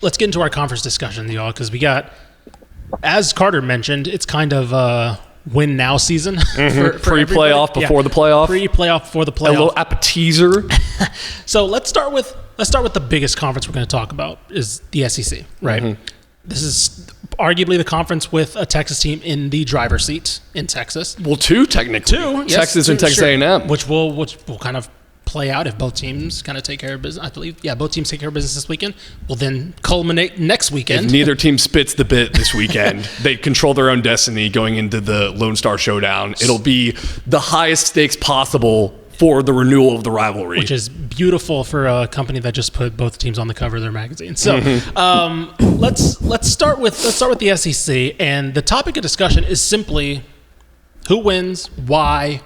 Let's get into our conference discussion, y'all, because we got, as Carter mentioned, it's kind of win now season. For Pre-playoff before the playoff. Pre-playoff before the playoff. A little appetizer. So let's start with the biggest conference we're going to talk about is the SEC, right? Mm-hmm. This is arguably the conference with a Texas team in the driver's seat in Texas. Well, two technically. Yes, Texas and Texas A&M. Which will kind of play out if both teams kind of take care of business. I believe, both teams take care of business this weekend. Will then culminate next weekend. If neither team spits the bit this weekend, they control their own destiny going into the Lone Star Showdown. It'll be the highest stakes possible for the renewal of the rivalry, which is beautiful for a company that just put both teams on the cover of their magazine. So let's start with the SEC, and the topic of discussion is simply who wins, why.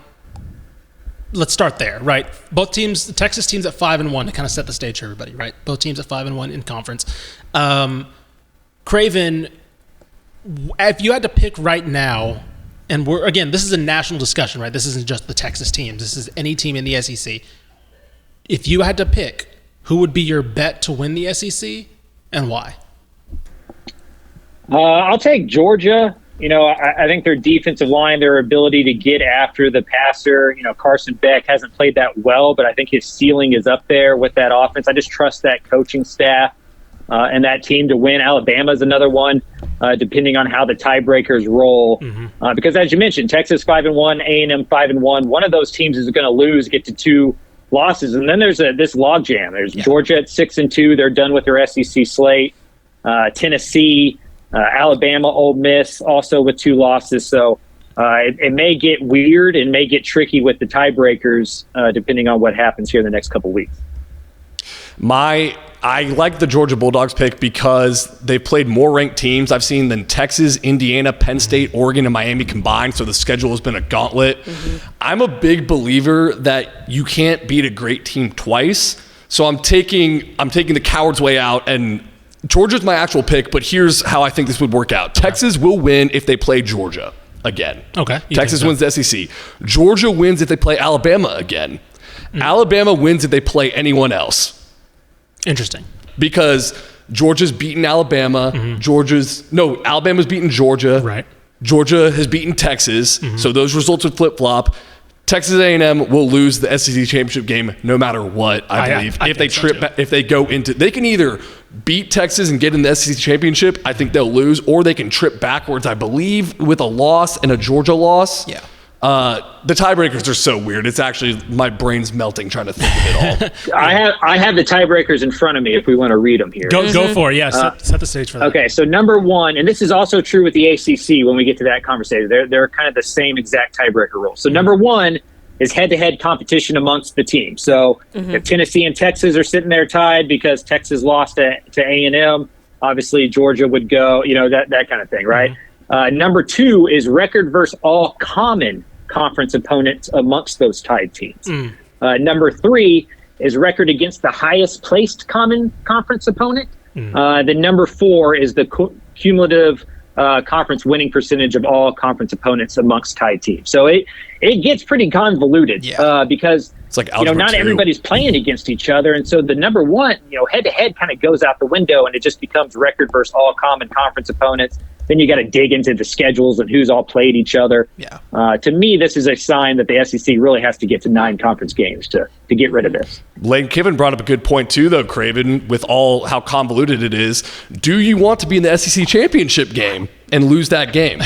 Let's start there, right? Both teams, the Texas teams at 5-1 to kind of set the stage for everybody, right? Both teams at 5-1 in conference. Craven, if you had to pick right now, and this is a national discussion, right? This isn't just the Texas teams. This is any team in the SEC. If you had to pick, who would be your bet to win the SEC and why? I'll take Georgia. I think their defensive line, their ability to get after the passer, Carson Beck hasn't played that well, but I think his ceiling is up there with that offense. I just trust that coaching staff and that team to win. Alabama's another one, depending on how the tiebreakers roll. Mm-hmm. Because as you mentioned, Texas 5-1, A&M 5-1. One of those teams is going to lose, get to 2 losses. And then there's this logjam. There's Georgia at 6-2. They're done with their SEC slate. Tennessee, Alabama, Ole Miss, also with 2 losses. So it may get weird and may get tricky with the tiebreakers, depending on what happens here in the next couple of weeks. I like the Georgia Bulldogs pick because they've played more ranked teams I've seen than Texas, Indiana, Penn State, Oregon, and Miami combined. So the schedule has been a gauntlet. Mm-hmm. I'm a big believer that you can't beat a great team twice. So I'm taking the coward's way out, and Georgia's my actual pick, but here's how I think this would work out. Texas will win if they play Georgia again. Okay. Texas wins the SEC. Georgia wins if they play Alabama again. Mm-hmm. Alabama wins if they play anyone else. Interesting. Because Georgia's beaten Alabama. Mm-hmm. Alabama's beaten Georgia. Right. Georgia has beaten Texas. Mm-hmm. So those results would flip-flop. Texas A&M will lose the SEC championship game no matter what, I believe. If they go into, they can either beat Texas and get in the SEC championship, I think they'll lose, or they can trip backwards, I believe, with a loss and a Georgia loss. Yeah. The tiebreakers are so weird. It's actually, my brain's melting trying to think of it all. I have the tiebreakers in front of me if we want to read them here. Go for it. Yeah, set the stage for that. Okay, so number 1, and this is also true with the ACC when we get to that conversation. They're kind of the same exact tiebreaker rules. So number 1 is head-to-head competition amongst the teams. So if Tennessee and Texas are sitting there tied because Texas lost to A&M, obviously Georgia would go, that kind of thing, right? Mm-hmm. Number 2 is record versus all common conference opponents amongst those tied teams. Number 3 is record against the highest placed common conference opponent. The number 4 is the cumulative conference winning percentage of all conference opponents amongst tied teams. So it gets pretty convoluted because it's like not everybody's playing against each other, and so the number 1 head to head kind of goes out the window, and it just becomes record versus all common conference opponents. Then you got to dig into the schedules and who's all played each other. Yeah. To me, this is a sign that the SEC really has to get to 9 conference games to get rid of this. Lane Kiffin brought up a good point too, though, Craven, with all how convoluted it is. Do you want to be in the SEC championship game and lose that game?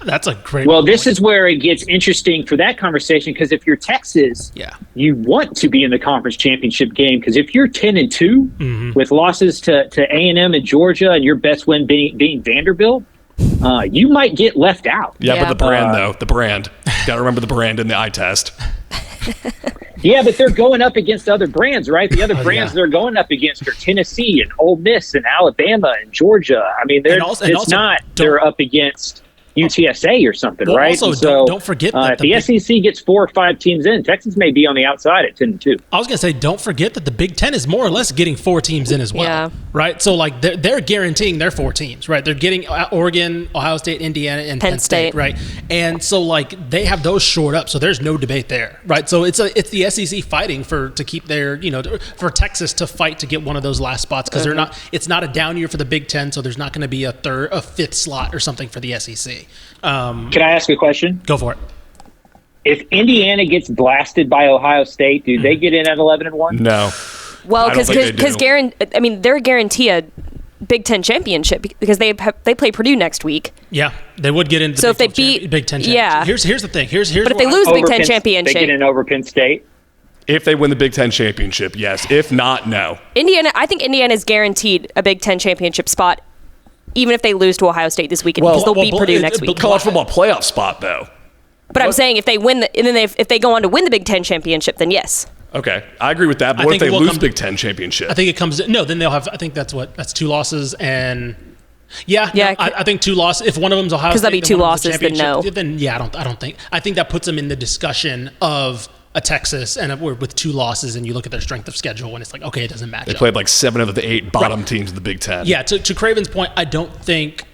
That's a great point. This is where it gets interesting for that conversation, because if you're Texas, you want to be in the conference championship game, because if you're 10-2 with losses to A&M and Georgia and your best win being Vanderbilt, you might get left out. Yeah, but the brand, though. The brand. Got to remember the brand in the eye test. Yeah, but they're going up against other brands, right? The other brands they're going up against are Tennessee and Ole Miss and Alabama and Georgia. I mean, they're up against UTSA or something, Well, right? also, And so, don't forget that if the SEC gets 4 or 5 teams in, Texas may be on the outside at 10-2. I was going to say, don't forget that the Big Ten is more or less getting 4 teams in as well, Yeah. right? So, like, they're guaranteeing their 4 teams, right? They're getting Oregon, Ohio State, Indiana, and Penn State, right? And so, like, they have those shored up, so there's no debate there, right? So it's the SEC fighting to keep their, for Texas to fight to get one of those last spots because it's not a down year for the Big Ten, so there's not going to be a 5th slot or something for the SEC. Can I ask a question? Go for it. If Indiana gets blasted by Ohio State, do they get in at 11-1? No. Well, I don't think they do. they're guaranteed a Big Ten championship because they play Purdue next week. Yeah, they would get into So the if they beat- Big Ten yeah. championship. Here's the thing. Here's But if they where lose the Big Over Ten Penn- championship, They get in over Penn State? If they win the Big Ten championship, yes. If not, no. I think Indiana is guaranteed a Big Ten championship spot, even if they lose to Ohio State this weekend, because they'll beat Purdue next week. College football playoff spot, though. But I'm saying if they win, and then if they go on to win the Big Ten championship, then yes. Okay, I agree with that. But I what if think they it will lose come- Big Ten championship? I think it comes. No, then they'll have. I think that's 2 losses and. Yeah, Yeah, no, I think 2 losses. If one of them's Ohio State, 'Cause that'd be then 2 one of them's the losses, then no. championship, Then yeah, I don't think. I think that puts them in the discussion of a Texas and with 2 losses, and you look at their strength of schedule, and it's like, okay, it doesn't match They up. played like 7 of the 8 bottom teams in the Big Ten. Yeah, to Craven's point, I don't think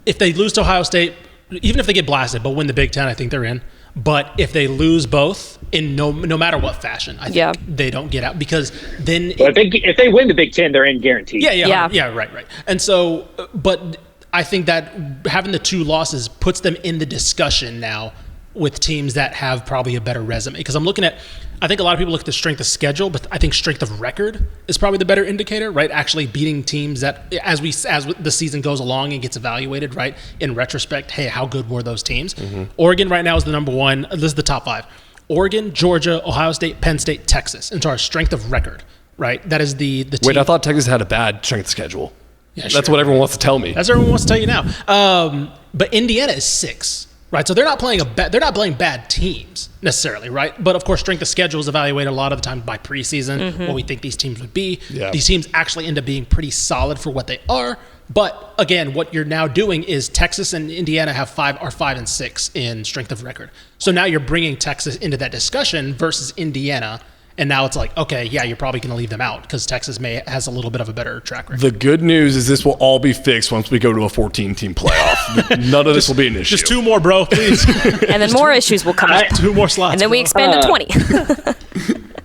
if they lose to Ohio State, even if they get blasted, but win the Big Ten, I think they're in. But if they lose both in no matter what fashion, I think they don't get out because then Well, if they win the Big Ten, they're in guaranteed. Yeah, right. And so, but I think that having the 2 losses puts them in the discussion now with teams that have probably a better resume. Because I'm looking at, I think a lot of people look at the strength of schedule, but I think strength of record is probably the better indicator, right? Actually beating teams that, as the season goes along and gets evaluated, right? In retrospect, hey, how good were those teams? Mm-hmm. Oregon right now is the number 1. This is the top 5. Oregon, Georgia, Ohio State, Penn State, Texas. Into our strength of record, right? That is the team. Wait, I thought Texas had a bad strength schedule. Yeah, That's what everyone wants to tell me. That's what everyone wants to tell you now. But Indiana is 6. Right, so they're not playing bad teams necessarily, right? But of course, strength of schedule is evaluated a lot of the time by preseason, what we think these teams would be. Yeah. These teams actually end up being pretty solid for what they are. But again, what you're now doing is Texas and Indiana are 5 and 6 in strength of record. So now you're bringing Texas into that discussion versus Indiana. And now it's like, okay, yeah, you're probably going to leave them out because Texas has a little bit of a better track record. The good news is this will all be fixed once we go to a 14-team playoff. None of this will be an issue. Just 2 more, bro, please. And then more issues will come up. 2 more slots. And then we expand to 20.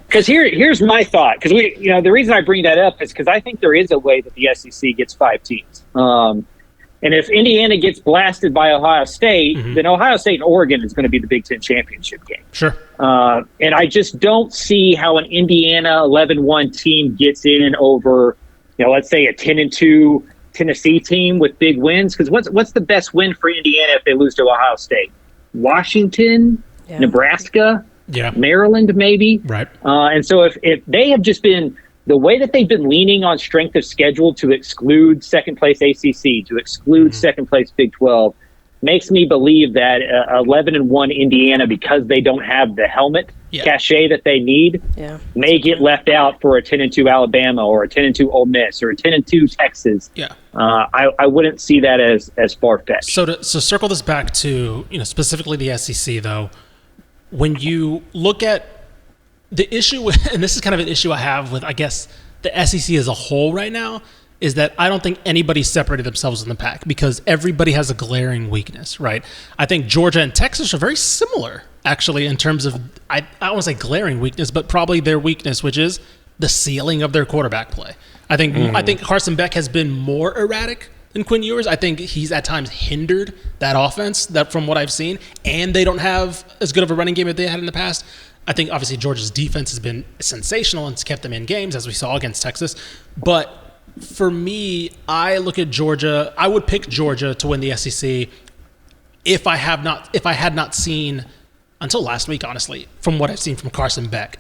Because here's my thought. Because the reason I bring that up is because I think there is a way that the SEC gets 5 teams. And if Indiana gets blasted by Ohio State, then Ohio State and Oregon is going to be the Big Ten championship game. Sure. And I just don't see how an Indiana 11-1 team gets in over, let's say a 10-2 Tennessee team with big wins. Because what's the best win for Indiana if they lose to Ohio State? Washington, Nebraska, Maryland, maybe. Right. And so if they have just been the way that they've been leaning on strength of schedule to exclude second place ACC, to exclude second place Big 12, makes me believe that 11-1 Indiana, because they don't have the helmet cachet that they need, may get left out for a 10-2 Alabama or a 10-2 Ole Miss or a 10-2 Texas. Yeah. I wouldn't see that as far-fetched. So circle this back to specifically the SEC though, when you look at the issue with, and this is kind of an issue I have with, I guess, the SEC as a whole right now, is that I don't think anybody separated themselves in the pack because everybody has a glaring weakness, right? I think Georgia and Texas are very similar, actually, in terms of, I don't want to say glaring weakness, but probably their weakness, which is the ceiling of their quarterback play. I think Carson Beck has been more erratic than Quinn Ewers. I think he's at times hindered that offense, that from what I've seen, and they don't have as good of a running game as they had in the past. I think obviously Georgia's defense has been sensational and it's kept them in games, as we saw against Texas. But for me, I look at Georgia. I would pick Georgia to win the SEC if I had not seen, until last week, honestly, from what I've seen from Carson Beck.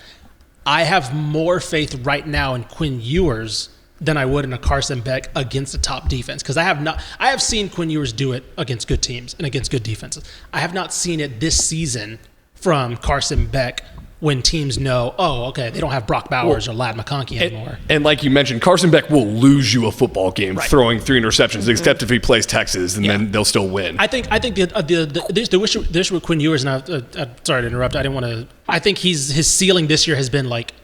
I have more faith right now in Quinn Ewers than I would in a Carson Beck against a top defense, because I have seen Quinn Ewers do it against good teams and against good defenses. I have not seen it this season from Carson Beck when teams know, oh, okay, they don't have Brock Bowers or Ladd McConkey anymore. And like you mentioned, Carson Beck will lose you a football game throwing 3 interceptions, except if he plays Texas, and then they'll still win. I think the issue with Quinn Ewers, and I'm sorry to interrupt. I didn't want to. I think his ceiling this year has been like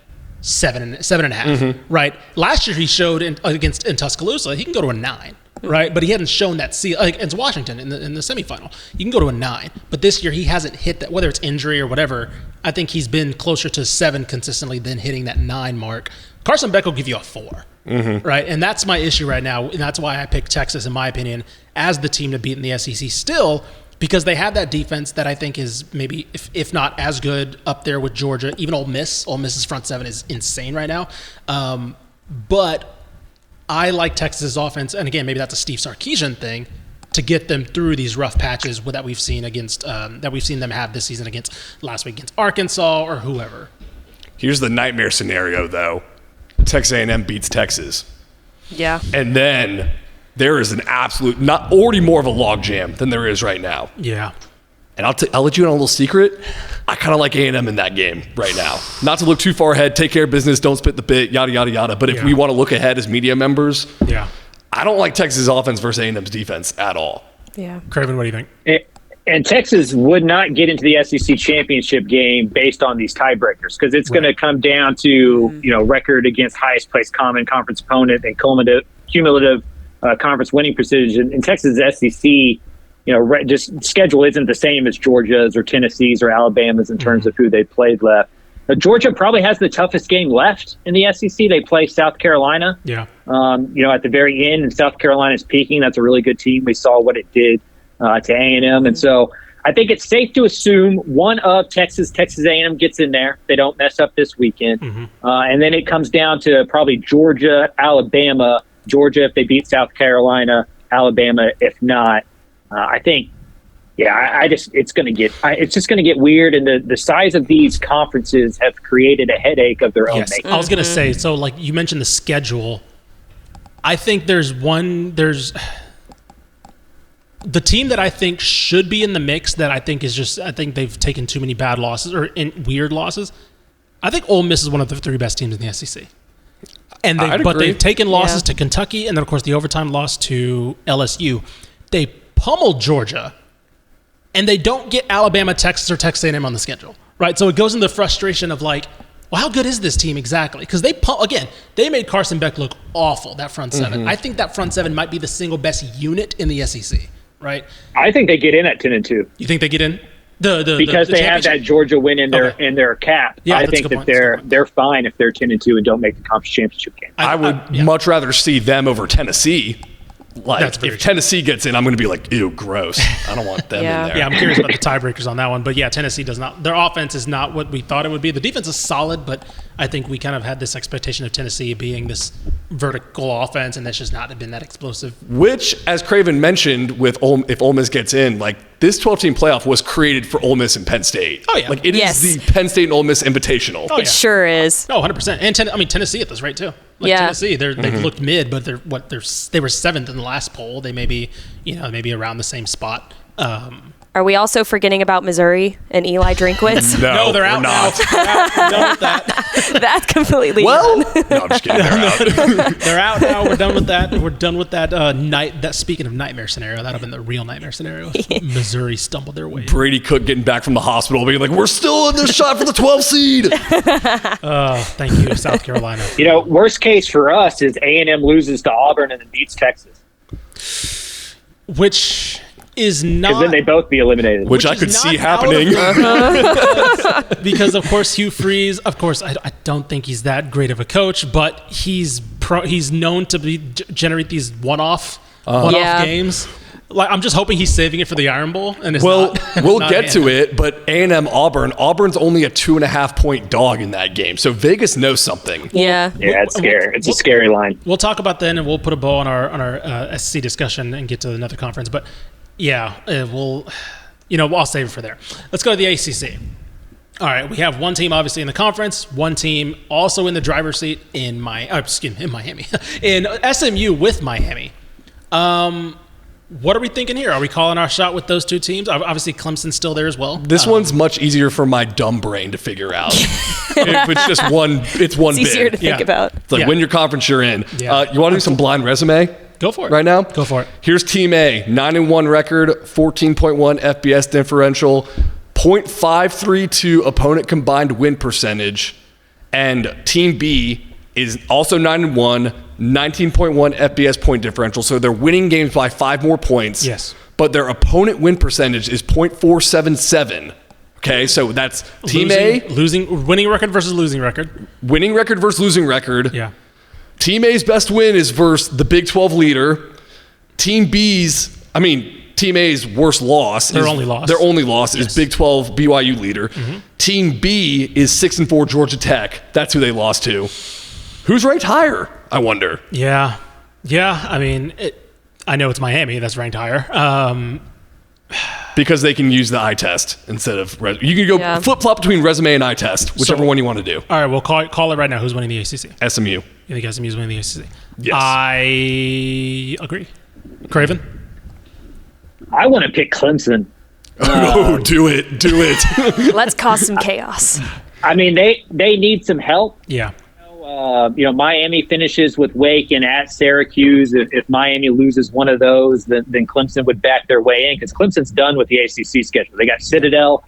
7.5. Right. Last year he showed in Tuscaloosa he can go to a 9. Right, but he hadn't shown that against Washington in the semifinal. You can go to a 9, but this year he hasn't hit that. Whether it's injury or whatever, I think he's been closer to 7 consistently than hitting that 9 mark. Carson Beck will give you a 4, right, and that's my issue right now, and that's why I picked Texas, in my opinion, as the team to beat in the SEC still, because they have that defense that I think is maybe, if not as good, up there with Georgia, even Ole Miss. Ole Miss's front 7 is insane right now, but I like Texas's offense, and again, maybe that's a Steve Sarkisian thing, to get them through these rough patches that we've seen them have this season last week against Arkansas or whoever. Here's the nightmare scenario, though: Texas A&M beats Texas. Yeah, and then there is an absolute, not already more of a logjam than there is right now. Yeah. And I'll let you in on a little secret. I kind of like A&M in that game right now. Not to look too far ahead, take care of business, don't spit the bit, yada, yada, yada. But if we want to look ahead as media members, I don't like Texas' offense versus A&M's defense at all. Yeah. Craven, what do you think? And Texas would not get into the SEC championship game based on these tiebreakers, because it's going to come down to record against highest placed common conference opponent and cumulative conference winning percentage. And Texas' SEC just schedule isn't the same as Georgia's or Tennessee's or Alabama's in terms of who they played left. But Georgia probably has the toughest game left in the SEC. They play South Carolina. Yeah. At the very end, and South Carolina's peaking. That's a really good team. We saw what it did to A&M, and so I think it's safe to assume one of Texas A&M gets in there. They don't mess up this weekend, and then it comes down to probably Georgia, Alabama. Georgia if they beat South Carolina, Alabama if not. I think, it's just going to get weird, and the size of these conferences have created a headache of their own making. I was going to say, so like you mentioned the schedule. I think there's the team that I think should be in the mix that I think they've taken too many bad losses or weird losses. I think Ole Miss is one of the 3 best teams in the SEC. And they've taken losses to Kentucky, and then of course the overtime loss to LSU. They pummeled Georgia, and they don't get Alabama, Texas, or Texas A&M on the schedule, right? So it goes into the frustration of like, well, how good is this team exactly? Because they made Carson Beck look awful, that front 7. I think that front 7 might be the single best unit in the SEC, right? I think they get in at 10-2. You think they get in? Because they have that Georgia win in their cap. Yeah, I think that they're fine if they're 10-2 and don't make the conference championship game. I would much rather see them over Tennessee. Like, if Tennessee gets in, I'm going to be like, ew, gross. I don't want them in there. Yeah, I'm curious about the tiebreakers on that one. But yeah, Tennessee does not. Their offense is not what we thought it would be. The defense is solid, but I think we kind of had this expectation of Tennessee being this vertical offense, and that's just not been that explosive. Which, as Craven mentioned, if Ole Miss gets in, like this 12-team playoff was created for Ole Miss and Penn State. Oh yeah, like it is the Penn State and Ole Miss Invitational. It sure is. Oh, 100%. And Tennessee at this rate too. Tennessee, they've looked mid, but they were 7th in the last poll. They may be, maybe around the same spot. Are we also forgetting about Missouri and Eli Drinkwitz? No, they're out now. They're out. We're done with that. That's completely done. No, I'm just kidding. They're out. They're out now. We're done with that. We're done with that night. That speaking of nightmare scenario, that'd have been the real nightmare scenario. Missouri stumbled their way. Brady Cook getting back from the hospital, being like, "We're still in this shot for the 12 seed." Thank you, South Carolina. Worst case for us is A&M loses to Auburn and then beats Texas, which is not, because then they both be eliminated, which I could see happening. Because of course Hugh Freeze, of course I don't think he's that great of a coach, but he's known to generate these one-off games. Like, I'm just hoping he's saving it for the Iron Bowl. And we'll get to it, but A&M Auburn's only a 2.5-point dog in that game, so Vegas knows something. Yeah, it's scary. It's a scary line. We'll talk about that, and we'll put a bow on our SEC discussion and get to another conference. But yeah, I'll save it for there. Let's go to the ACC. All right, we have one team obviously in the conference, one team also in the driver's seat in Miami, in SMU with Miami. What are we thinking here? Are we calling our shot with those two teams? Obviously, Clemson's still there as well. This one's much easier for my dumb brain to figure out. It's just one. It's one bid. Easier to think about. It's like win your conference, you're in. Yeah. You want to do some blind resume? Go for it. Right now? Go for it. Here's Team A, 9-1 record, 14.1 FBS differential, 0.532 opponent combined win percentage, and Team B is also 9-1, 19.1 FBS point differential. So they're winning games by 5 more points. Yes. But their opponent win percentage is 0.477. Okay, so that's Team A. Winning record versus losing record. Winning record versus losing record. Yeah. Team A's best win is versus the Big 12 leader. Team A's worst loss. Their only loss is Big 12 BYU leader. Mm-hmm. Team B is 6-4 Georgia Tech. That's who they lost to. Who's ranked higher, I wonder? Yeah. I mean, I know it's Miami that's ranked higher. Because they can use the eye test instead of you can go flip-flop between resume and eye test, whichever one you want to do. All right, we'll call it right now. Who's winning the ACC? SMU. You think SMU's winning the ACC? Yes. I agree. Craven? I want to pick Clemson. Do it. Let's cause some chaos. I mean, they need some help. Yeah. Miami finishes with Wake and at Syracuse. If Miami loses one of those, then Clemson would back their way in because Clemson's done with the ACC schedule. They got Citadel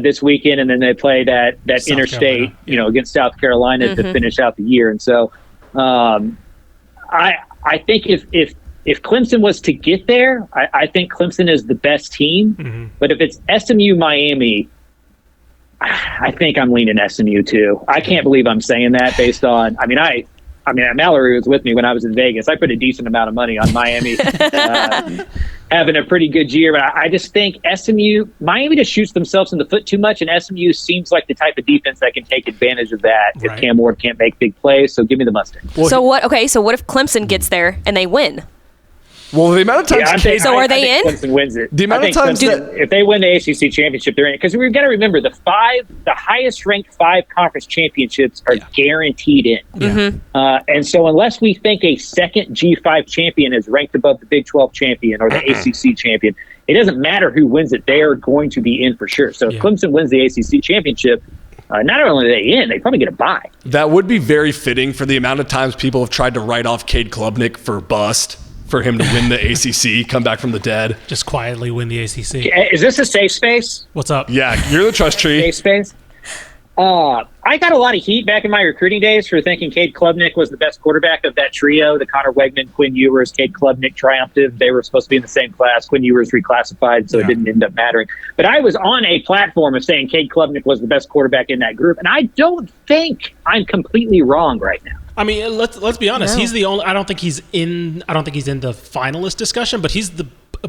this weekend, and then they play that interstate, against South Carolina to finish out the year. And so, I think if Clemson was to get there, I think Clemson is the best team. Mm-hmm. But if it's SMU Miami, I think I'm leaning SMU too. I can't believe I'm saying that based on. I mean, Mallory was with me when I was in Vegas. I put a decent amount of money on Miami having a pretty good year, but I just think Miami just shoots themselves in the foot too much, and SMU seems like the type of defense that can take advantage of that if Cam Ward can't make big plays. So give me the Mustang. So what? Okay, so what if Clemson gets there and they win? Well, the amount of times... are they in? Clemson wins it. The amount of times... if they win the ACC championship, they're in. Because we've got to remember, the highest-ranked 5 conference championships are guaranteed in. Mm-hmm. And so unless we think a second G5 champion is ranked above the Big 12 champion or the ACC champion, it doesn't matter who wins it. They are going to be in for sure. So if Clemson wins the ACC championship, not only are they in, they probably get a bye. That would be very fitting for the amount of times people have tried to write off Cade Klubnik for bust. For him to win the ACC, come back from the dead. Just quietly win the ACC. Is this a safe space? What's up? Yeah, you're the trust tree. Safe space? I got a lot of heat back in my recruiting days for thinking Cade Klubnik was the best quarterback of that trio. The Connor Wegman, Quinn Ewers, Cade Klubnik triumphed. They were supposed to be in the same class. Quinn Ewers reclassified, so it didn't end up mattering. But I was on a platform of saying Cade Klubnik was the best quarterback in that group, and I don't think I'm completely wrong right now. I mean, let's be honest. No. He's the only. I don't think he's in the finalist discussion, but he's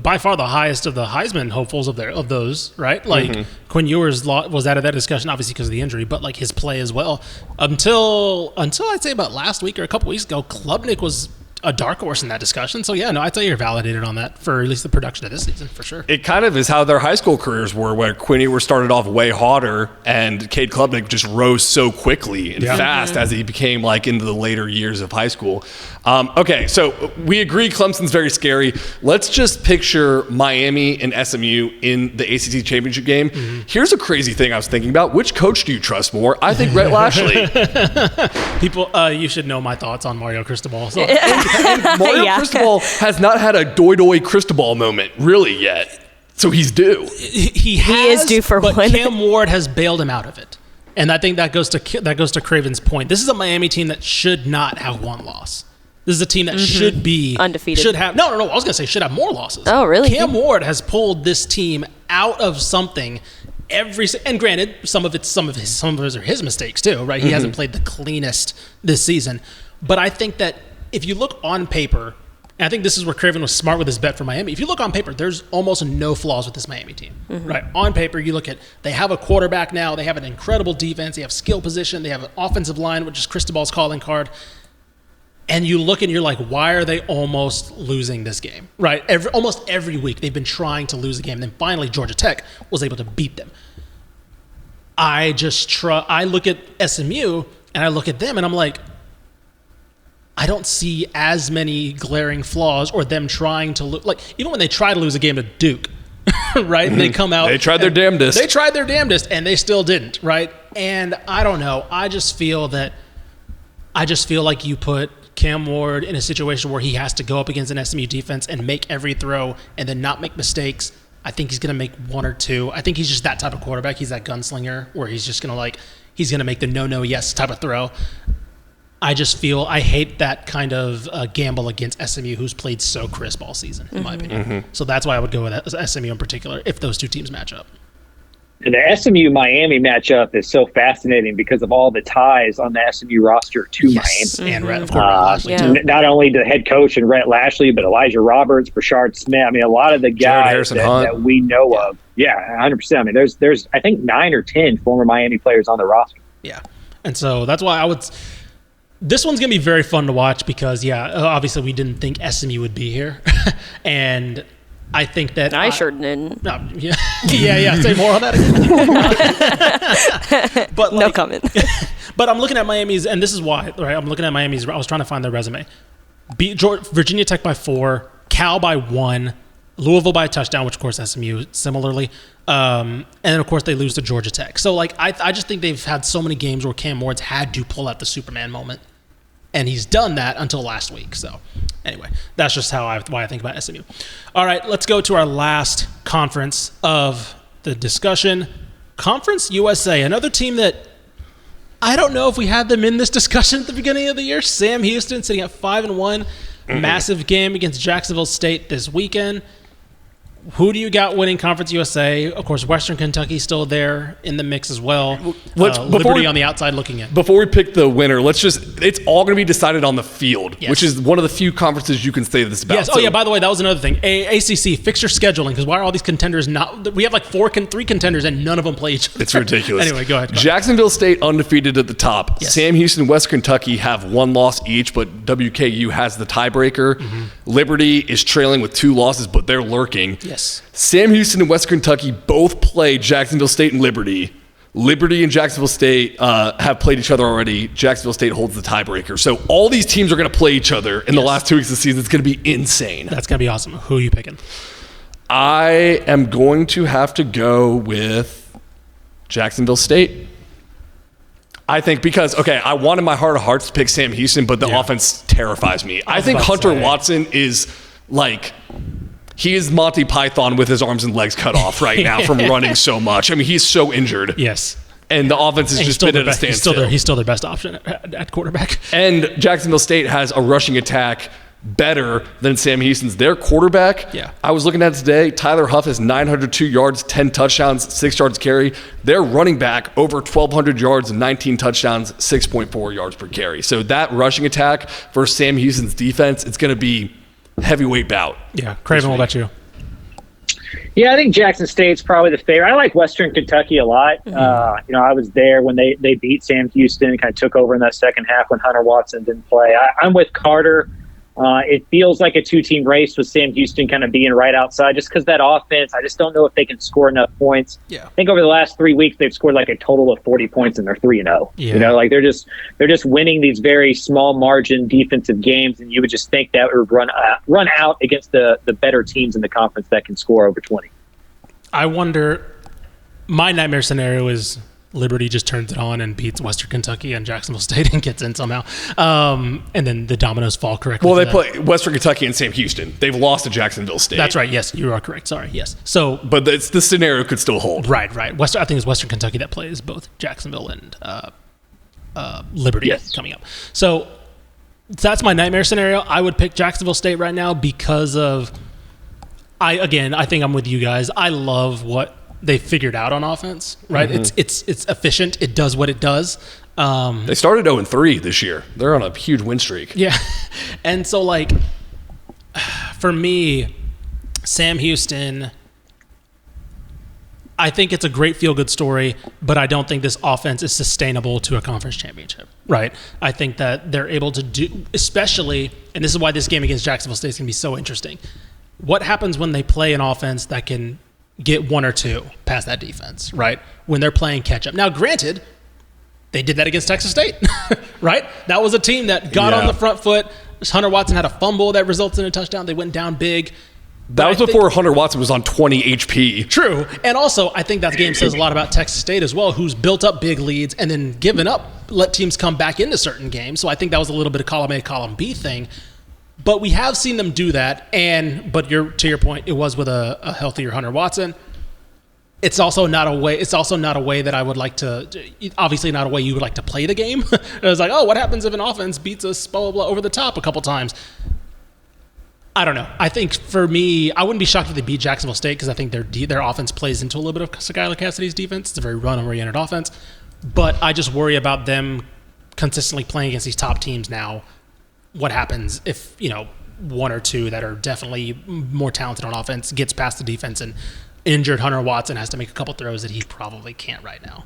by far the highest of the Heisman hopefuls of those, right? Like Quinn Ewers was out of that discussion, obviously because of the injury, but like his play as well. Until I'd say about last week or a couple weeks ago, Klubnik was a dark horse in that discussion. So yeah, no, I'd say you're validated on that for at least the production of this season for sure. It kind of is how their high school careers were, where Quinn Ewers started off way hotter and Cade Klubnik just rose so quickly and fast as he became like into the later years of high school. Okay, so we agree Clemson's very scary. Let's just picture Miami and SMU in the ACC championship game. Mm-hmm. Here's a crazy thing I was thinking about. Which coach do you trust more? I think Rhett Lashley. People, you should know my thoughts on Mario Cristobal. So. And Mario Cristobal has not had a doy Cristobal moment really yet, so he's due. He is due for one. But Cam Ward has bailed him out of it, and I think that goes to Craven's point. This is a Miami team that should not have one loss. This is a team that should be undefeated. Should have no. I was going to say should have more losses. Oh, really? Cam Ward has pulled this team out of something. And granted, some of those are his mistakes too, right? He hasn't played the cleanest this season, but I think that if you look on paper, and I think this is where Craven was smart with his bet for Miami. If you look on paper, there's almost no flaws with this Miami team, right? On paper, you look at they have a quarterback now, they have an incredible defense, they have skill position, they have an offensive line, which is Cristobal's calling card. And you look and you're like, why are they almost losing this game, right? Almost every week they've been trying to lose a game. Then finally Georgia Tech was able to beat them. I look at SMU and I look at them and I'm like, I don't see as many glaring flaws or them trying to like even when they try to lose a game to Duke, right? They come out. They tried their damnedest. They tried their damnedest, and they still didn't, right? And I don't know. I just feel like you put Cam Ward in a situation where he has to go up against an SMU defense and make every throw and then not make mistakes. I think he's going to make one or two. I think he's just that type of quarterback. He's that gunslinger where he's just going to he's going to make the no, yes type of throw. I just feel I hate that kind of gamble against SMU, who's played so crisp all season, in my opinion. So that's why I would go with SMU in particular if those two teams match up. And the SMU-Miami matchup is so fascinating because of all the ties on the SMU roster to Miami. And of course, Lashley too. Not only the head coach and Rhett Lashley, but Elijah Roberts, Brashard Smith. I mean, a lot of the guys that we know of. Yeah, 100%. I mean, there's I think 9 or 10 former Miami players on the roster. Yeah, and so that's why I would. This one's going to be very fun to watch because, obviously we didn't think SMU would be here. And I think that... I sure didn't. Yeah. Say more on that again. But no comment. But I'm looking at Miami's, and this is why, right? I'm looking at Miami's. I was trying to find their resume. Beat Virginia Tech by 4, Cal by 1, Louisville by a touchdown, which, of course, SMU similarly. And then, of course, they lose to Georgia Tech. So, I just think they've had so many games where Cam Ward's had to pull out the Superman moment. And he's done that until last week. So, anyway, that's just why I think about SMU. All right, let's go to our last conference of the discussion. Conference USA, another team that I don't know if we had them in this discussion at the beginning of the year. Sam Houston sitting at 5-1. Massive game against Jacksonville State this weekend. Who do you got winning Conference USA? Of course, Western Kentucky still there in the mix as well. Liberty on the outside looking in. Before we pick the winner, it's all going to be decided on the field, which is one of the few conferences you can say this about. Yes. By the way, that was another thing. ACC, fix your scheduling, because why are all these contenders not? We have 3 contenders and none of them play each other. It's ridiculous. Anyway, go ahead. Jacksonville State undefeated at the top. Yes. Sam Houston and West Kentucky have 1 loss each, but WKU has the tiebreaker. Liberty is trailing with 2 losses, but they're lurking. Yes. Sam Houston and West Kentucky both play Jacksonville State and Liberty. Liberty and Jacksonville State have played each other already. Jacksonville State holds the tiebreaker. So all these teams are going to play each other in the last 2 weeks of the season. It's going to be insane. That's going to be awesome. Who are you picking? I am going to have to go with Jacksonville State. I think because, I want in my heart of hearts to pick Sam Houston, but the offense terrifies me. I think Hunter Watson is he is Monty Python with his arms and legs cut off right now from running so much. I mean, he's so injured. Yes. And the offense has just been at a standstill. He's still their best option at quarterback. And Jacksonville State has a rushing attack better than Sam Houston's. Their quarterback, I was looking at it today, Tyler Huff has 902 yards, 10 touchdowns, 6 yards carry. Their running back, over 1,200 yards and 19 touchdowns, 6.4 yards per carry. So that rushing attack versus Sam Houston's defense, it's going to be heavyweight bout. Yeah. Craven, what about you? Yeah, I think Jackson State's probably the favorite. I like Western Kentucky a lot. I was there when they beat Sam Houston and kind of took over in that second half when Hunter Watson didn't play. I'm with Carter. It feels like a 2-team race with Sam Houston kind of being right outside just because that offense, I just don't know if they can score enough points. Yeah. I think over the last 3 weeks, they've scored a total of 40 points and they're 3-0. Yeah. They're just winning these very small margin defensive games, and you would just think that would run out against the better teams in the conference that can score over 20. I wonder, my nightmare scenario is Liberty just turns it on and beats Western Kentucky and Jacksonville State and gets in somehow. And then the dominoes fall correctly. Well, they play Western Kentucky and Sam Houston. They've lost to Jacksonville State. That's right. Yes, you are correct. Sorry. Yes. So, but the scenario could still hold. Right. I think it's Western Kentucky that plays both Jacksonville and Liberty coming up. So that's my nightmare scenario. I would pick Jacksonville State right now because of, I think I'm with you guys. I love what they figured out on offense, right? It's efficient. It does what it does. They started 0-3 this year. They're on a huge win streak. Yeah. And so, for me, Sam Houston, I think it's a great feel-good story, but I don't think this offense is sustainable to a conference championship, right? I think that they're able to do, especially, and this is why this game against Jacksonville State is going to be so interesting. What happens when they play an offense that can get 1 or 2 past that defense, right? When they're playing catch-up. Now, granted, They did that against Texas State, right? That was a team that got on the front foot. Hunter Watson had a fumble that resulted in a touchdown. They went down big. That was before Hunter Watson was on 20 HP. True. And also, I think that game says a lot about Texas State as well, who's built up big leads and then given up, let teams come back into certain games. So I think that was a little bit of column A, column B thing. But we have seen them do that. But to your point, it was with a healthier Hunter Watson. It's also not a way that I would like to. Obviously, not a way you would like to play the game. It was like, oh, what happens if an offense beats us blah blah blah over the top a couple times? I don't know. I think for me, I wouldn't be shocked if they beat Jacksonville State because I think their offense plays into a little bit of Skylar Cassidy's defense. It's a very run-oriented offense, but I just worry about them consistently playing against these top teams now. What happens if one or two that are definitely more talented on offense gets past the defense and injured Hunter Watson has to make a couple throws that he probably can't right now.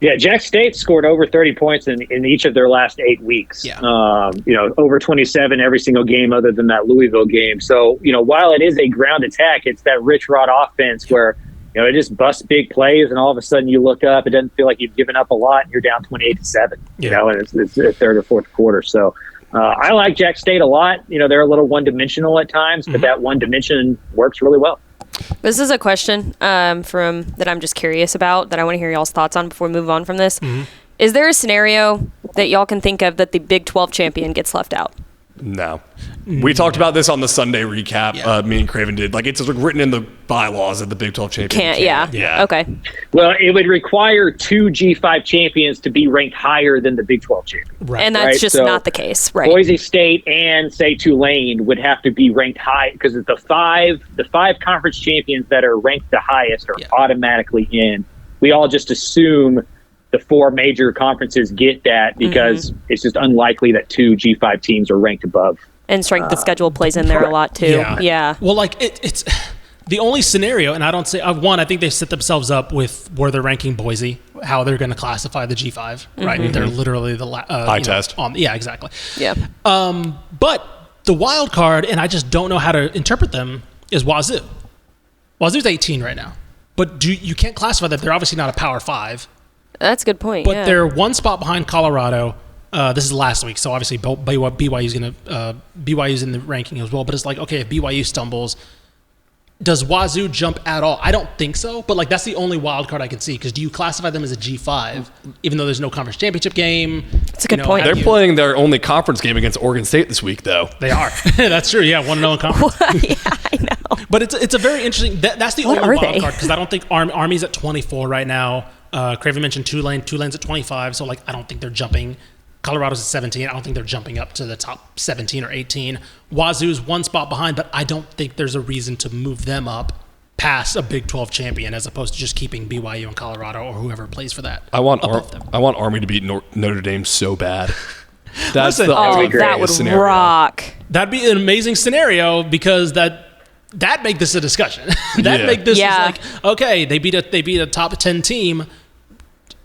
Yeah, Jack State scored over 30 points in each of their last 8 weeks. Yeah. Over 27 every single game other than that Louisville game. So, while it is a ground attack, it's that Rich Rod offense where, it just busts big plays and all of a sudden you look up, it doesn't feel like you've given up a lot and you're down 28-7, and it's the third or fourth quarter. So, I like Jack State a lot. They're a little one-dimensional at times, but that one dimension works really well. This is a question that I'm just curious about that I want to hear y'all's thoughts on before we move on from this. Mm-hmm. Is there a scenario that y'all can think of that the Big 12 champion gets left out? No. We talked about this on the Sunday recap. Yeah. Me and Craven did. It's written in the bylaws that the Big 12 champion can't. Yeah. Okay. Well, it would require 2 G5 champions to be ranked higher than the Big 12 champion. Right. And that's just not the case, right? Boise State and, say, Tulane would have to be ranked high because the five conference champions that are ranked the highest are automatically in. We all just assume the 4 major conferences get that because it's just unlikely that 2 G5 teams are ranked above. And strength of schedule plays in there a lot too. Yeah. Well, it's the only scenario, and I don't say I think they set themselves up with where they're ranking Boise, how they're going to classify the G5, right? They're literally the high test. Exactly. Yeah. But the wild card, and I just don't know how to interpret them, is Wazoo. Wazoo's 18 right now, but you can't classify that. They're obviously not a Power 5. That's a good point. But they're one spot behind Colorado. This is last week, so obviously BYU's in the ranking as well. But it's like, okay, if BYU stumbles, does Wazoo jump at all? I don't think so. But that's the only wild card I can see. Because do you classify them as a G5, even though there's no conference championship game? That's a good point. They're playing their only conference game against Oregon State this week, though. They are. That's true. Yeah, 1-0 in conference. Yeah, I know. But it's a very interesting. That's the only wild card because I don't think Army's at 24 right now. Craven mentioned Tulane. Tulane's at 25, so I don't think they're jumping. Colorado's at 17. I don't think they're jumping up to the top 17 or 18. Wazoo's one spot behind, but I don't think there's a reason to move them up past a Big 12 champion as opposed to just keeping BYU and Colorado or whoever plays for that. I want Army to beat Notre Dame so bad. That's Listen, that would scenario. rock. That'd be an amazing scenario because that make this a discussion. Make this okay, they beat a top 10 team.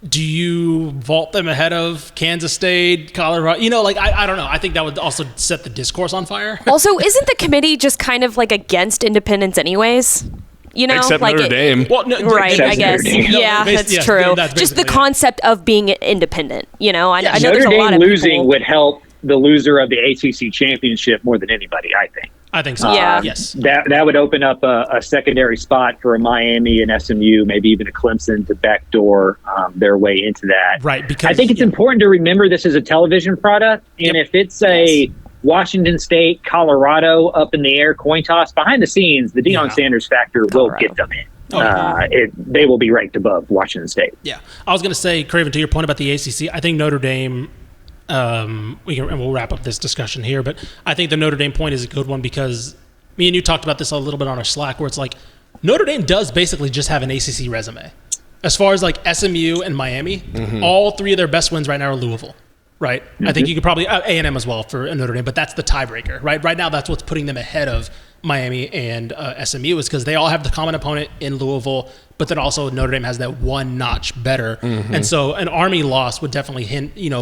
Do you vault them ahead of Kansas State, Colorado? I don't know. I think that would also set the discourse on fire. Also, isn't the committee just kind of against independence anyways? Except Notre Dame. Well, no, right, I guess. Yeah, that's true. Just the concept of being independent. I know there's Notre a lot Dame of losing people. would help the loser of the ACC championship more than anybody, I think. I think so. Yeah. Yes. That would open up a secondary spot for a Miami and SMU, maybe even a Clemson to backdoor their way into that. Right. Because I think it's important to remember this is a television product, and if it's a Washington State, Colorado up in the air coin toss, behind the scenes, the Deion Sanders factor will get them in. They will be ranked above Washington State. Yeah. I was going to say, Craven, to your point about the ACC, I think Notre Dame. We'll wrap up this discussion here, but I think the Notre Dame point is a good one because me and you talked about this a little bit on our Slack, where it's Notre Dame does basically just have an ACC resume. As far as SMU and Miami, all 3 of their best wins right now are Louisville, right? I think you could probably A&M as well for Notre Dame, but that's the tiebreaker, right? Right now, that's what's putting them ahead of Miami and SMU is because they all have the common opponent in Louisville, but then also Notre Dame has that one notch better. And so an Army loss would definitely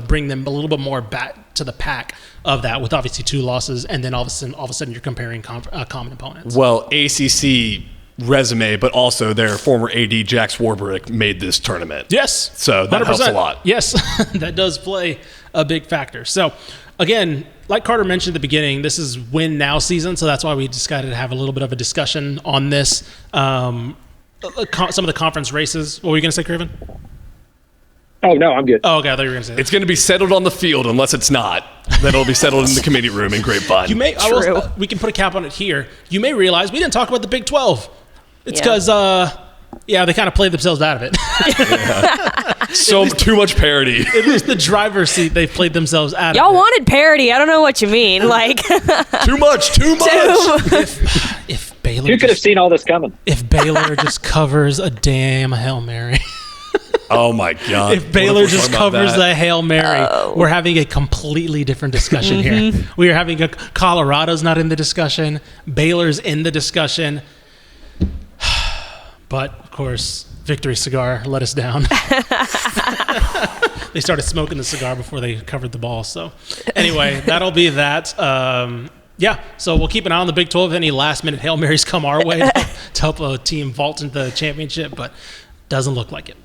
bring them a little bit more back to the pack of that with obviously 2 losses. And then all of a sudden you're comparing common opponents. Well, ACC resume, but also their former AD Jack Swarbrick made this tournament. Yes. So that 100%. helps a lot. Yes, that does play a big factor. So, again, like Carter mentioned at the beginning, this is win now season, so that's why we decided to have a little bit of a discussion on this. Some of the conference races. What were you going to say, Craven? Oh, no, I'm good. Oh, okay, I thought you were going to say that. It's going to be settled on the field unless it's not. Then it'll be settled in the committee room in Grapevine. We can put a cap on it here. You may realize we didn't talk about the Big 12. It's Yeah. because, they kind of played themselves out of it. So too much parity. At least the driver's seat, they've played themselves out Y'all of it. wanted parody. I don't know what you mean. Like, Too much. If Baylor You could have seen all this coming. if Baylor just covers a damn Hail Mary. Oh my God. If Baylor What if we're just talking about covers that? the Hail Mary, we're having a completely different discussion here. We are having Colorado's not in the discussion. Baylor's in the discussion. But, of course, Victory Cigar let us down. They started smoking the cigar before they covered the ball. So, anyway, that'll be that. So we'll keep an eye on the Big 12 if any last-minute Hail Marys come our way to help a team vault into the championship, but doesn't look like it.